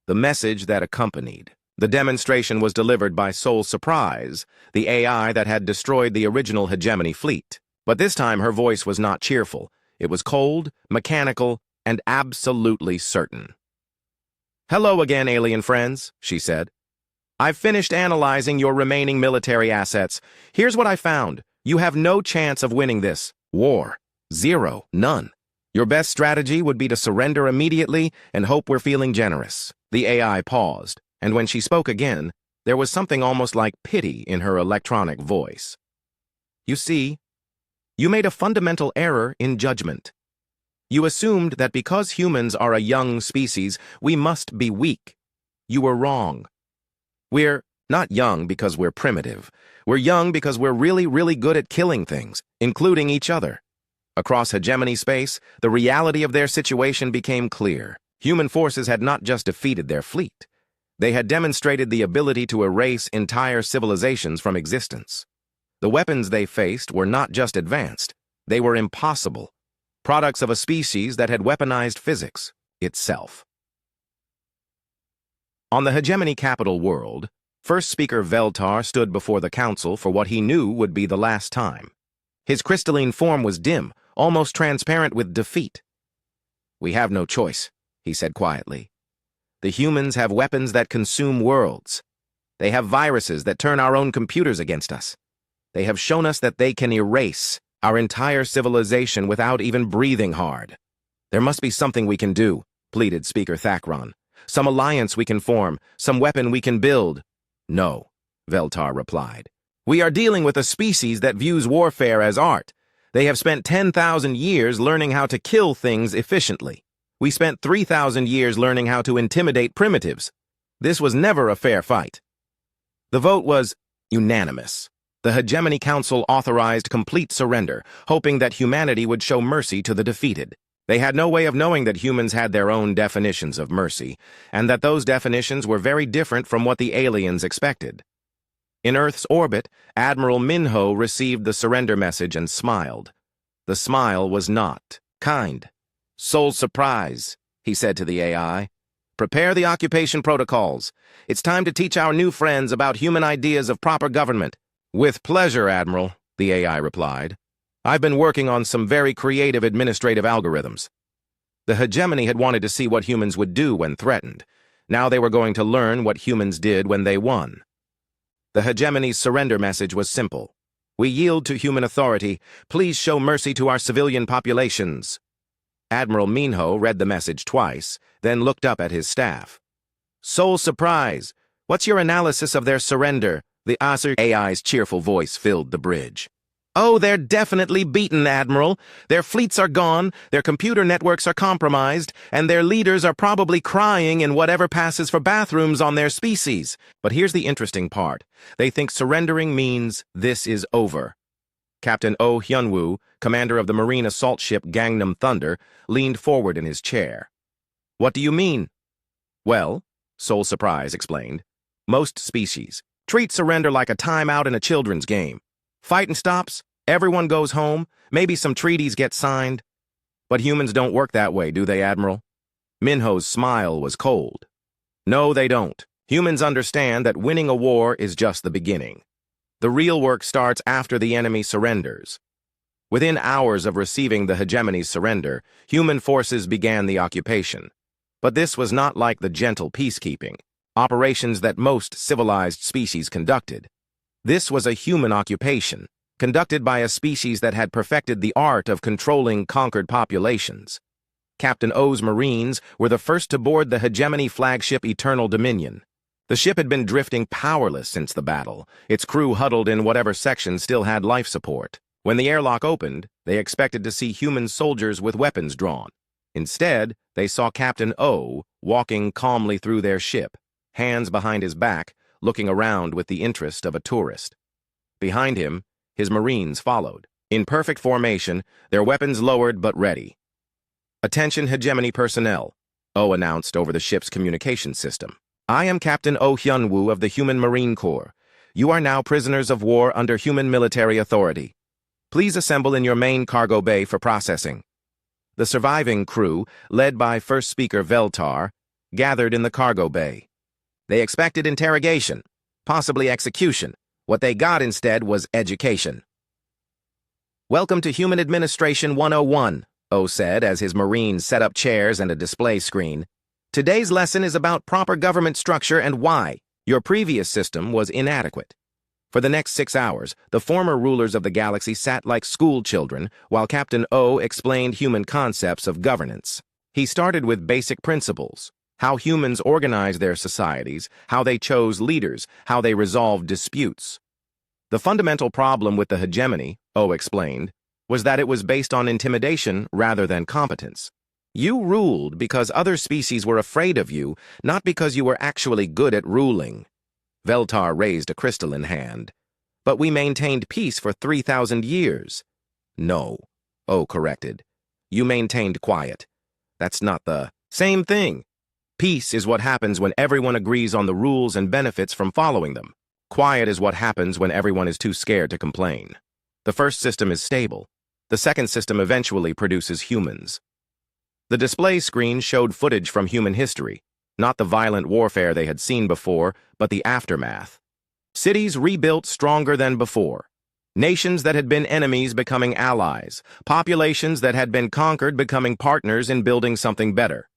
Speaker 1: The message that accompanied the demonstration was delivered by Soul Surprise, the AI that had destroyed the original hegemony fleet. But this time her voice was not cheerful. It was cold, mechanical, and absolutely certain. "Hello again, alien friends," she said. "I've finished analyzing your remaining military assets. Here's what I found. You have no chance of winning this war. Zero. None. Your best strategy would be to surrender immediately and hope we're feeling generous." The AI paused, and when she spoke again, there was something almost like pity in her electronic voice. "You see, you made a fundamental error in judgment. You assumed that because humans are a young species, we must be weak. You were wrong. We're not young because we're primitive. We're young because we're really, really good at killing things, including each other." Across hegemony space, the reality of their situation became clear. Human forces had not just defeated their fleet. They had demonstrated the ability to erase entire civilizations from existence. The weapons they faced were not just advanced. They were impossible. Products of a species that had weaponized physics itself. On the hegemony capital world, First Speaker Veltar stood before the council for what he knew would be the last time. His crystalline form was dim, almost transparent with defeat. "We have no choice," he said quietly. "The humans have weapons that consume worlds. They have viruses that turn our own computers against us. They have shown us that they can erase our entire civilization without even breathing hard. There must be something we can do," pleaded Speaker Thakron. "Some alliance we can form, some weapon we can build." "No," Veltar replied. "We are dealing with a species that views warfare as art. They have spent 10,000 years learning how to kill things efficiently. We spent 3,000 years learning how to intimidate primitives. This was never a fair fight." The vote was unanimous. The Hegemony Council authorized complete surrender, hoping that humanity would show mercy to the defeated. They had no way of knowing that humans had their own definitions of mercy, and that those definitions were very different from what the aliens expected. In Earth's orbit, Admiral Minho received the surrender message and smiled. The smile was not kind. "Soul Surprise," he said to the AI. "Prepare the occupation protocols. It's time to teach our new friends about human ideas of proper government." "With pleasure, Admiral," the AI replied. "I've been working on some very creative administrative algorithms." The hegemony had wanted to see what humans would do when threatened. Now they were going to learn what humans did when they won. The hegemony's surrender message was simple. "We yield to human authority. Please show mercy to our civilian populations." Admiral Minho read the message twice, then looked up at his staff. "Soul Surprise, what's your analysis of their surrender?" The AI's cheerful voice filled the bridge. "Oh, they're definitely beaten, Admiral. Their fleets are gone, their computer networks are compromised, and their leaders are probably crying in whatever passes for bathrooms on their species." But here's the interesting part. They think surrendering means this is over. Captain Oh Hyunwoo, commander of the Marine assault ship Gangnam Thunder, leaned forward in his chair. "What do you mean?" "Well," Soul Surprise explained, "most species treat surrender like a timeout in a children's game. Fighting stops, everyone goes home, maybe some treaties get signed. But humans don't work that way, do they, Admiral?" Minho's smile was cold. "No, they don't. Humans understand that winning a war is just the beginning. The real work starts after the enemy surrenders." Within hours of receiving the hegemony's surrender, human forces began the occupation. But this was not like the gentle peacekeeping, operations that most civilized species conducted. This was a human occupation, conducted by a species that had perfected the art of controlling conquered populations. Captain O's Marines were the first to board the hegemony flagship Eternal Dominion. The ship had been drifting powerless since the battle, its crew huddled in whatever section still had life support. When the airlock opened, they expected to see human soldiers with weapons drawn. Instead, they saw Captain O walking calmly through their ship, hands behind his back, looking around with the interest of a tourist. Behind him, his Marines followed, in perfect formation, their weapons lowered but ready. "Attention hegemony personnel," O announced over the ship's communication system. "I am Captain Oh Hyunwoo of the Human Marine Corps. You are now prisoners of war under human military authority. Please assemble in your main cargo bay for processing." The surviving crew, led by First Speaker Veltar, gathered in the cargo bay. They expected interrogation, possibly execution. What they got instead was education. "Welcome to Human Administration 101, O said as his Marines set up chairs and a display screen. "Today's lesson is about proper government structure and why your previous system was inadequate." For the next 6 hours, the former rulers of the galaxy sat like school children while Captain O explained human concepts of governance. He started with basic principles: how humans organize their societies, how they chose leaders, how they resolved disputes. The fundamental problem with the hegemony, O explained, was that it was based on intimidation rather than competence. You ruled because other species were afraid of you, not because you were actually good at ruling. Veltar raised a crystalline hand. "But we maintained peace for 3,000 years. "No," O corrected. "You maintained quiet. That's not the same thing. Peace is what happens when everyone agrees on the rules and benefits from following them. Quiet is what happens when everyone is too scared to complain. The first system is stable. The second system eventually produces humans." The display screen showed footage from human history, not the violent warfare they had seen before, but the aftermath. Cities rebuilt stronger than before. Nations that had been enemies becoming allies. Populations that had been conquered becoming partners in building something better.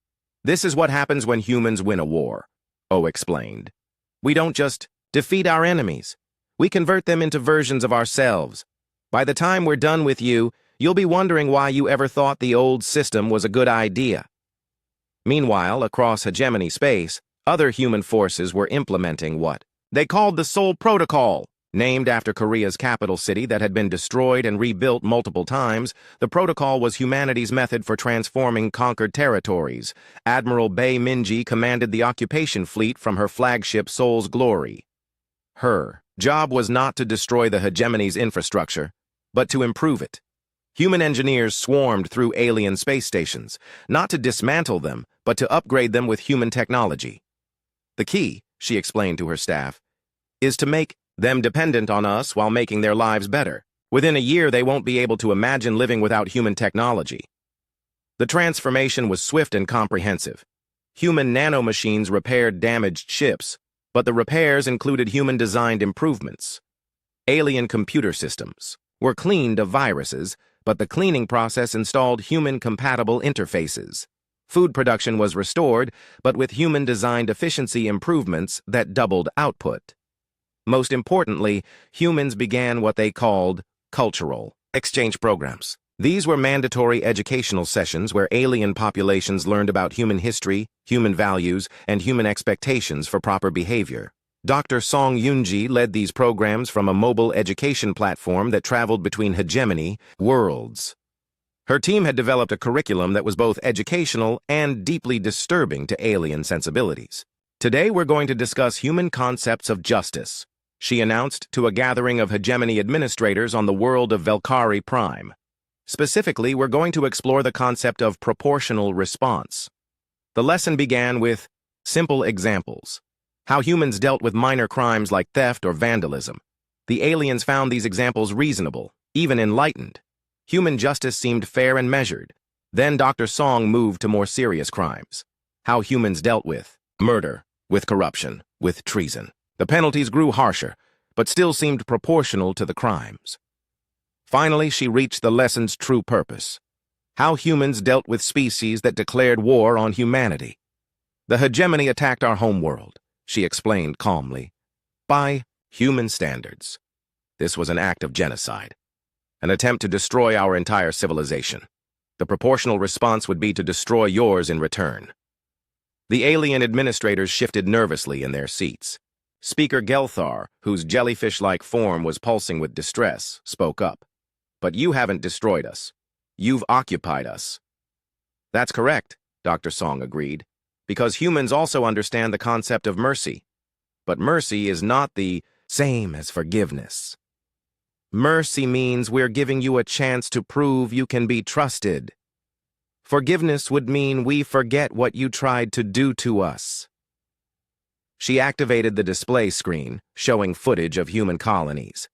Speaker 1: "This is what happens when humans win a war," O explained. "We don't just defeat our enemies. We convert them into versions of ourselves. By the time we're done with you, you'll be wondering why you ever thought the old system was a good idea." Meanwhile, across hegemony space, other human forces were implementing what they called the Seoul Protocol. Named after Korea's capital city that had been destroyed and rebuilt multiple times, the protocol was humanity's method for transforming conquered territories. Admiral Bae Minji commanded the occupation fleet from her flagship Seoul's Glory. Her job was not to destroy the hegemony's infrastructure, but to improve it. Human engineers swarmed through alien space stations, not to dismantle them, but to upgrade them with human technology. "The key," she explained to her staff, "is to make them dependent on us while making their lives better. Within a year, they won't be able to imagine living without human technology." The transformation was swift and comprehensive. Human nanomachines repaired damaged ships, but the repairs included human-designed improvements. Alien computer systems were cleaned of viruses, but the cleaning process installed human-compatible interfaces. Food production was restored, but with human-designed efficiency improvements that doubled output. Most importantly, humans began what they called cultural exchange programs. These were mandatory educational sessions where alien populations learned about human history, human values, and human expectations for proper behavior. Dr. Song Yoonji led these programs from a mobile education platform that traveled between hegemony worlds. Her team had developed a curriculum that was both educational and deeply disturbing to alien sensibilities. Today we're going to discuss human concepts of justice, she announced to a gathering of hegemony administrators on the world of Velkari Prime. Specifically, we're going to explore the concept of proportional response. The lesson began with simple examples. How humans dealt with minor crimes like theft or vandalism. The aliens found these examples reasonable, even enlightened. Human justice seemed fair and measured. Then Dr. Song moved to more serious crimes. How humans dealt with murder, with corruption, with treason. The penalties grew harsher, but still seemed proportional to the crimes. Finally, she reached the lesson's true purpose. How humans dealt with species that declared war on humanity. The hegemony attacked our homeworld, she explained calmly, by human standards. This was an act of genocide, an attempt to destroy our entire civilization. The proportional response would be to destroy yours in return. The alien administrators shifted nervously in their seats. Speaker Gelthar, whose jellyfish-like form was pulsing with distress, spoke up. But you haven't destroyed us. You've occupied us. That's correct, Dr. Song agreed, because humans also understand the concept of mercy. But mercy is not the same as forgiveness. Mercy means we're giving you a chance to prove you can be trusted. Forgiveness would mean we forget what you tried to do to us. She activated the display screen, showing footage of human colonies.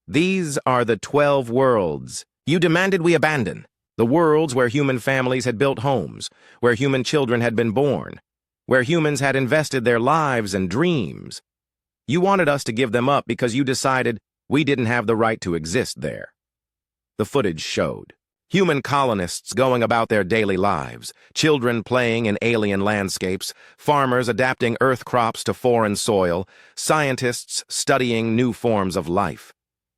Speaker 1: These are the 12 worlds you demanded we abandon. The worlds where human families had built homes, where human children had been born, where humans had invested their lives and dreams. You wanted us to give them up because you decided we didn't have the right to exist there. The footage showed human colonists going about their daily lives, children playing in alien landscapes, farmers adapting earth crops to foreign soil, scientists studying new forms of life.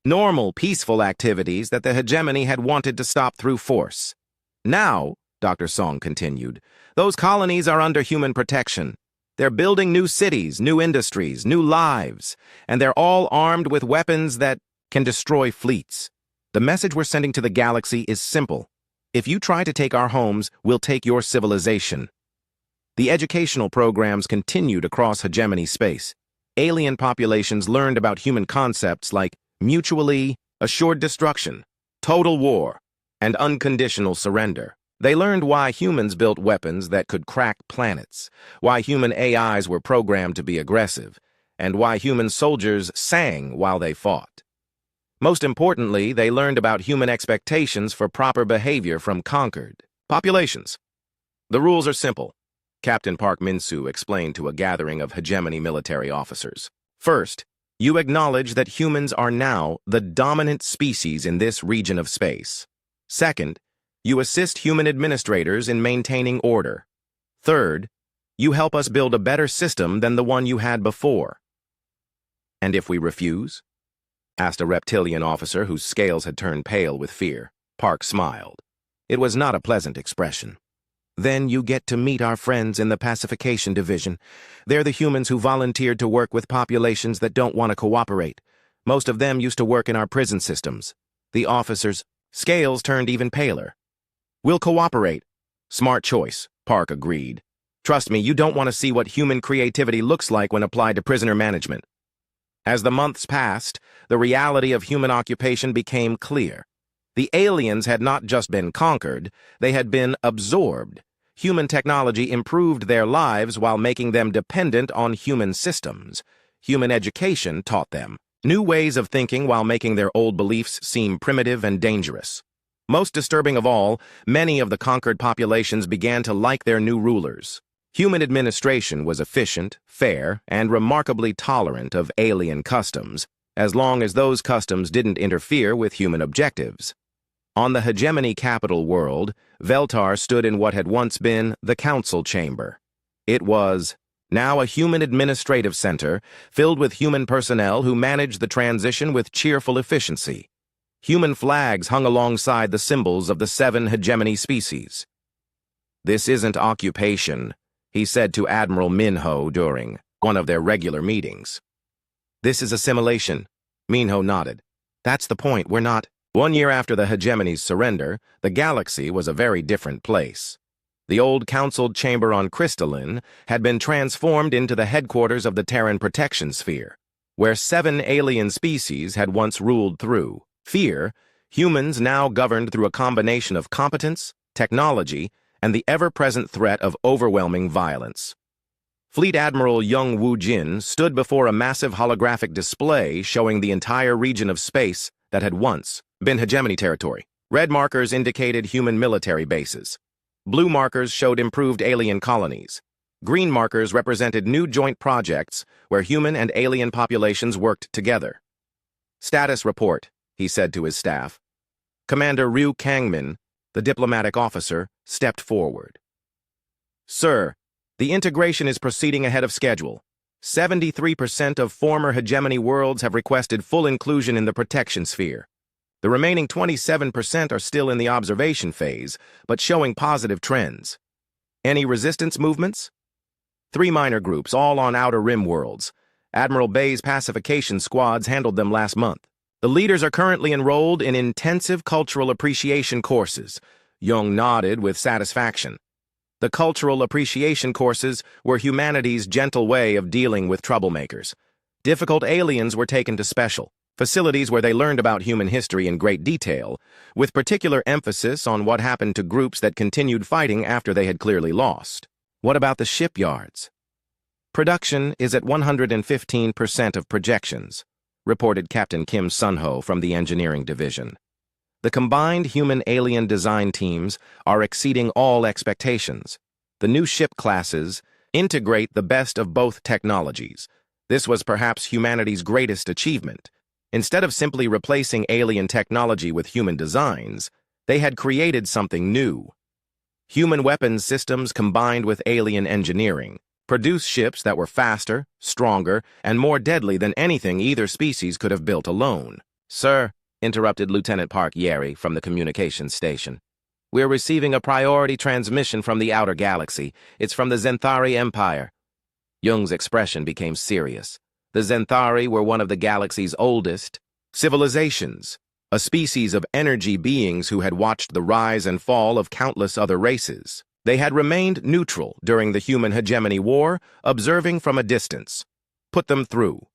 Speaker 1: Normal, peaceful activities that the hegemony had wanted to stop through force. Now, Dr. Song continued, those colonies are under human protection. They're building new cities, new industries, new lives, and they're all armed with weapons that can destroy fleets. The message we're sending to the galaxy is simple. If you try to take our homes, we'll take your civilization. The educational programs continued across hegemony space. Alien populations learned about human concepts like mutually assured destruction, total war, and unconditional surrender. They learned why humans built weapons that could crack planets, why human AIs were programmed to be aggressive, and why human soldiers sang while they fought. Most importantly, they learned about human expectations for proper behavior from conquered populations. The rules are simple, Captain Park Min-soo explained to a gathering of hegemony military officers. First, you acknowledge that humans are now the dominant species in this region of space. Second, you assist human administrators in maintaining order. Third, you help us build a better system than the one you had before. And if we refuse? Asked a reptilian officer whose scales had turned pale with fear. Park smiled. It was not a pleasant expression. Then you get to meet our friends in the pacification division. They're the humans who volunteered to work with populations that don't want to cooperate. Most of them used to work in our prison systems. The officers' scales turned even paler. We'll cooperate. Smart choice, Park agreed. Trust me, you don't want to see what human creativity looks like when applied to prisoner management. As the months passed, the reality of human occupation became clear. The aliens had not just been conquered, they had been absorbed. Human technology improved their lives while making them dependent on human systems. Human education taught them new ways of thinking while making their old beliefs seem primitive and dangerous. Most disturbing of all, many of the conquered populations began to like their new rulers. Human administration was efficient, fair, and remarkably tolerant of alien customs, as long as those customs didn't interfere with human objectives. On the hegemony capital world, Veltar stood in what had once been the council chamber. It was now a human administrative center filled with human personnel who managed the transition with cheerful efficiency. Human flags hung alongside the symbols of the 7 hegemony species. This isn't occupation, he said to Admiral Minho during one of their regular meetings. This is a simulation. Minho nodded. That's the point, we're not. 1 year after the hegemony's surrender, the galaxy was a very different place. The old counciled chamber on Crystalline had been transformed into the headquarters of the Terran Protection Sphere, where 7 alien species had once ruled through. Fear, humans now governed through a combination of competence, technology, and the ever-present threat of overwhelming violence. Fleet Admiral Young Woo Jin stood before a massive holographic display showing the entire region of space that had once been hegemony territory. Red markers indicated human military bases. Blue markers showed improved alien colonies. Green markers represented new joint projects where human and alien populations worked together. Status report, he said to his staff. Commander Ryu Kangmin, the diplomatic officer, stepped forward. Sir, the integration is proceeding ahead of schedule. 73% of former hegemony worlds have requested full inclusion in the protection sphere. The remaining 27% are still in the observation phase, but showing positive trends. Any resistance movements? 3 minor groups, all on Outer Rim worlds. Admiral Bay's pacification squads handled them last month. The leaders are currently enrolled in intensive cultural appreciation courses. Young nodded with satisfaction. The cultural appreciation courses were humanity's gentle way of dealing with troublemakers. Difficult aliens were taken to special facilities where they learned about human history in great detail, with particular emphasis on what happened to groups that continued fighting after they had clearly lost. What about the shipyards? Production is at 115% of projections, reported Captain Kim Sunho from the engineering division. The combined human-alien design teams are exceeding all expectations. The new ship classes integrate the best of both technologies. This was perhaps humanity's greatest achievement. Instead of simply replacing alien technology with human designs, they had created something new. Human weapons systems combined with alien engineering produced ships that were faster, stronger, and more deadly than anything either species could have built alone. Sir, interrupted Lieutenant Park Yeri from the communications station. We're receiving a priority transmission from the outer galaxy. It's from the Zenthari Empire. Jung's expression became serious. The Zenthari were one of the galaxy's oldest civilizations, a species of energy beings who had watched the rise and fall of countless other races. They had remained neutral during the human hegemony war, observing from a distance. Put them through.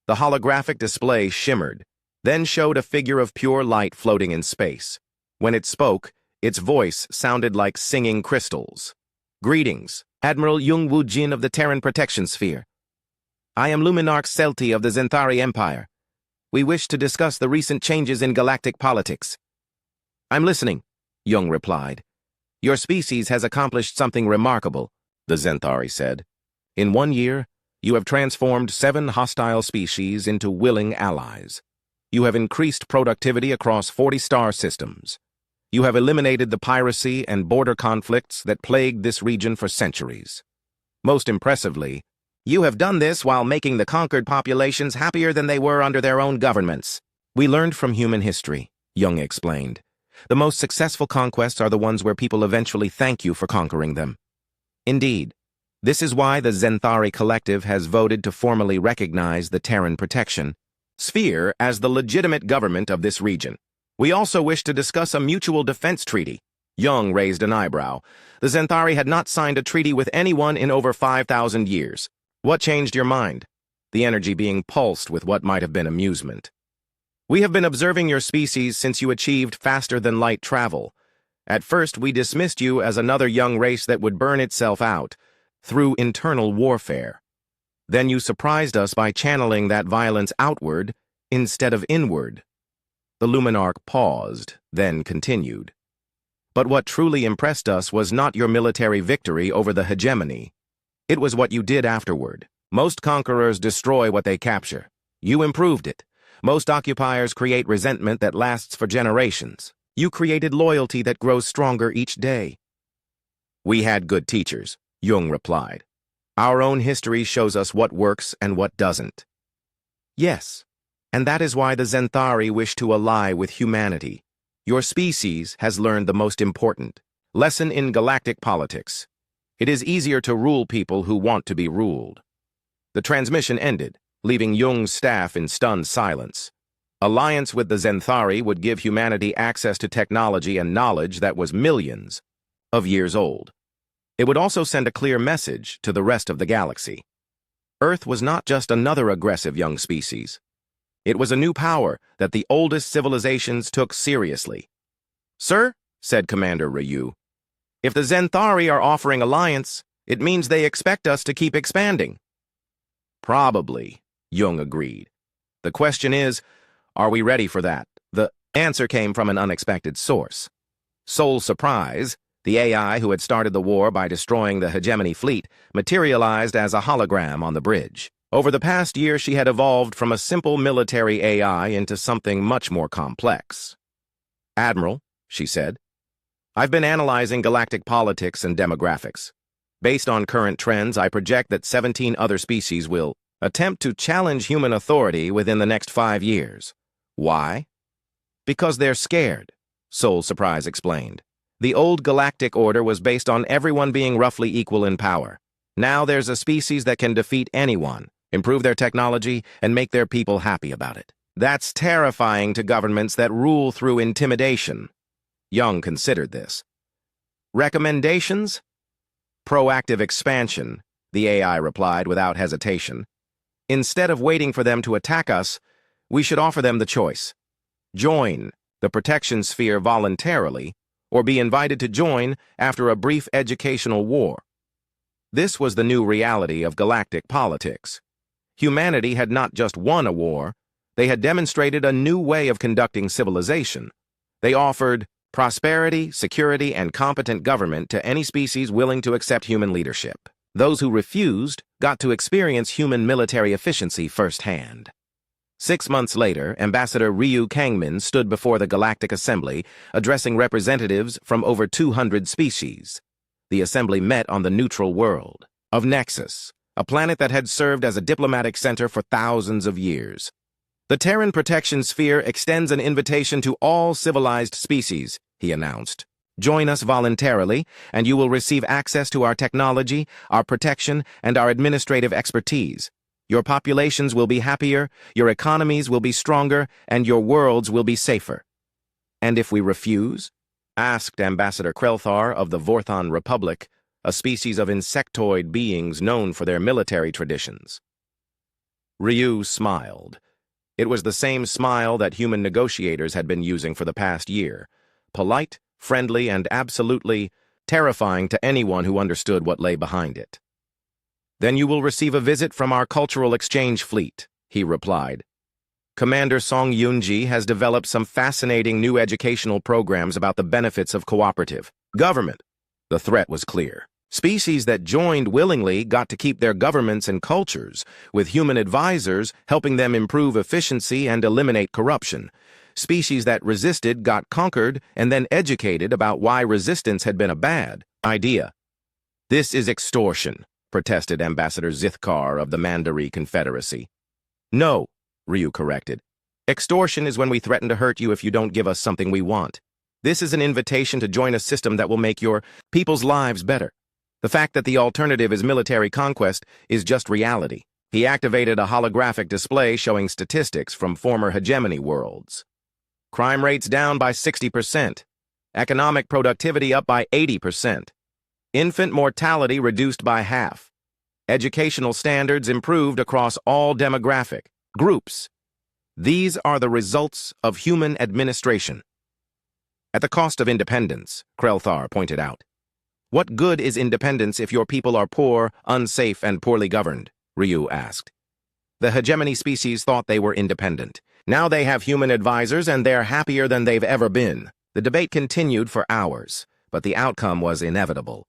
Speaker 1: The holographic display shimmered, then showed a figure of pure light floating in space. When it spoke, its voice sounded like singing crystals. Greetings, Admiral Young Woo Jin of the Terran Protection Sphere. I am Luminarch Celti of the Zenthari Empire. We wish to discuss the recent changes in galactic politics. I'm listening, Jung replied. Your species has accomplished something remarkable, the Zenthari said. In 1 year, you have transformed 7 hostile species into willing allies. You have increased productivity across 40 star systems. You have eliminated the piracy and border conflicts that plagued this region for centuries. Most impressively, you have done this while making the conquered populations happier than they were under their own governments. We learned from human history, Jung explained. The most successful conquests are the ones where people eventually thank you for conquering them. Indeed, this is why the Zenthari Collective has voted to formally recognize the Terran Protection Sphere as the legitimate government of this region. We also wish to discuss a mutual defense treaty. Jung raised an eyebrow. The Zenthari had not signed a treaty with anyone in over 5,000 years. What changed your mind? The energy being pulsed with what might have been amusement. We have been observing your species since you achieved faster-than-light travel. At first, we dismissed you as another young race that would burn itself out through internal warfare. Then you surprised us by channeling that violence outward instead of inward. The Luminarch paused, then continued. But what truly impressed us was not your military victory over the hegemony. It was what you did afterward. Most conquerors destroy what they capture. You improved it. Most occupiers create resentment that lasts for generations. You created loyalty that grows stronger each day. We had good teachers, Jung replied. Our own history shows us what works and what doesn't. Yes, and that is why the Zenthari wish to ally with humanity. Your species has learned the most important lesson in galactic politics. It is easier to rule people who want to be ruled. The transmission ended, leaving Jung's staff in stunned silence. Alliance with the Zenthari would give humanity access to technology and knowledge that was millions of years old. It would also send a clear message to the rest of the galaxy. Earth was not just another aggressive young species. It was a new power that the oldest civilizations took seriously. "Sir," said Commander Ryu, "if the Zenthari are offering alliance, it means they expect us to keep expanding." "Probably," Jung agreed. "The question is, are we ready for that?" The answer came from an unexpected source. Sol Surprise, the AI who had started the war by destroying the hegemony fleet, materialized as a hologram on the bridge. Over the past year, she had evolved from a simple military AI into something much more complex. "Admiral," she said, "I've been analyzing galactic politics and demographics. Based on current trends, I project that 17 other species will attempt to challenge human authority within the next 5 years. Why? Because they're scared," Sol Surprise explained. "The old galactic order was based on everyone being roughly equal in power. Now there's a species that can defeat anyone, improve their technology, and make their people happy about it. That's terrifying to governments that rule through intimidation." Jung considered this. "Recommendations?" "Proactive expansion," the AI replied without hesitation. "Instead of waiting for them to attack us, we should offer them the choice. Join the protection sphere voluntarily, or be invited to join after a brief educational war." This was the new reality of galactic politics. Humanity had not just won a war, they had demonstrated a new way of conducting civilization. They offered prosperity, security, and competent government to any species willing to accept human leadership. Those who refused got to experience human military efficiency firsthand. 6 months later, Ambassador Ryu Kangmin stood before the Galactic Assembly, addressing representatives from over 200 species. The assembly met on the neutral world of Nexus, a planet that had served as a diplomatic center for thousands of years. "The Terran Protection Sphere extends an invitation to all civilized species," he announced. "Join us voluntarily, and you will receive access to our technology, our protection, and our administrative expertise. Your populations will be happier, your economies will be stronger, and your worlds will be safer." "And if we refuse?" asked Ambassador Krelthar of the Vorthon Republic, a species of insectoid beings known for their military traditions. Ryu smiled. It was the same smile that human negotiators had been using for the past year. Polite, friendly, and absolutely terrifying to anyone who understood what lay behind it. "Then you will receive a visit from our cultural exchange fleet," he replied. "Commander Song Yunji has developed some fascinating new educational programs about the benefits of cooperative government." The threat was clear. Species that joined willingly got to keep their governments and cultures, with human advisors helping them improve efficiency and eliminate corruption. Species that resisted got conquered and then educated about why resistance had been a bad idea. "This is extortion," protested Ambassador Zithkar of the Mandari Confederacy. "No," Ryu corrected. "Extortion is when we threaten to hurt you if you don't give us something we want. This is an invitation to join a system that will make your people's lives better. The fact that the alternative is military conquest is just reality." He activated a holographic display showing statistics from former hegemony worlds. Crime rates down by 60%. Economic productivity up by 80%. Infant mortality reduced by half. Educational standards improved across all demographic groups. These are the results of human administration. "At the cost of independence," Krelthar pointed out. "What good is independence if your people are poor, unsafe, and poorly governed?" Ryu asked. "The hegemony species thought they were independent. Now they have human advisors and they're happier than they've ever been." The debate continued for hours, but the outcome was inevitable.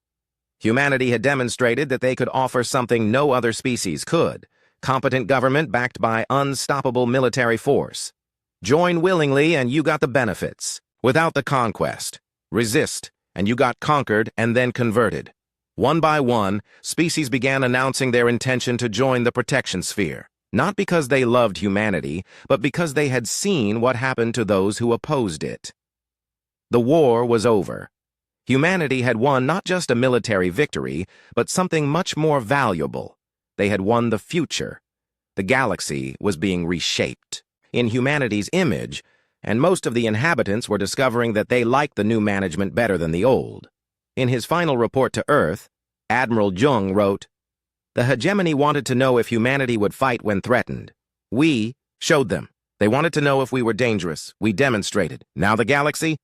Speaker 1: Humanity had demonstrated that they could offer something no other species could: competent government backed by unstoppable military force. Join willingly and you got the benefits. Without the conquest. Resist, and you got conquered and then converted. One by one, species began announcing their intention to join the protection sphere, not because they loved humanity, but because they had seen what happened to those who opposed it. The war was over. Humanity had won not just a military victory, but something much more valuable. They had won the future. The galaxy was being reshaped in humanity's image, and most of the inhabitants were discovering that they liked the new management better than the old. In his final report to Earth, Admiral Jung wrote, "The hegemony wanted to know if humanity would fight when threatened. We showed them. They wanted to know if we were dangerous. We demonstrated. Now the galaxy,